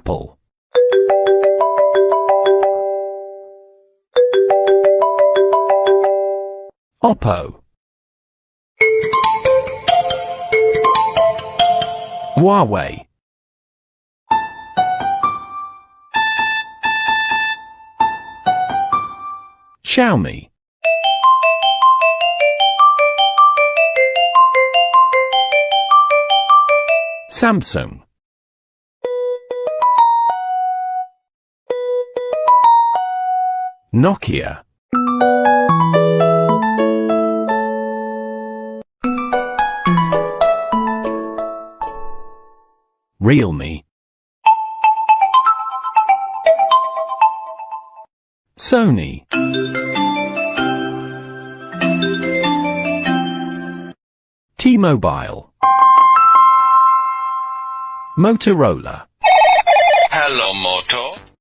apple, oppo, Huawei, Xiaomi, Samsung, Nokia, realme, Sony, T-Mobile, Motorola. Hello, Moto.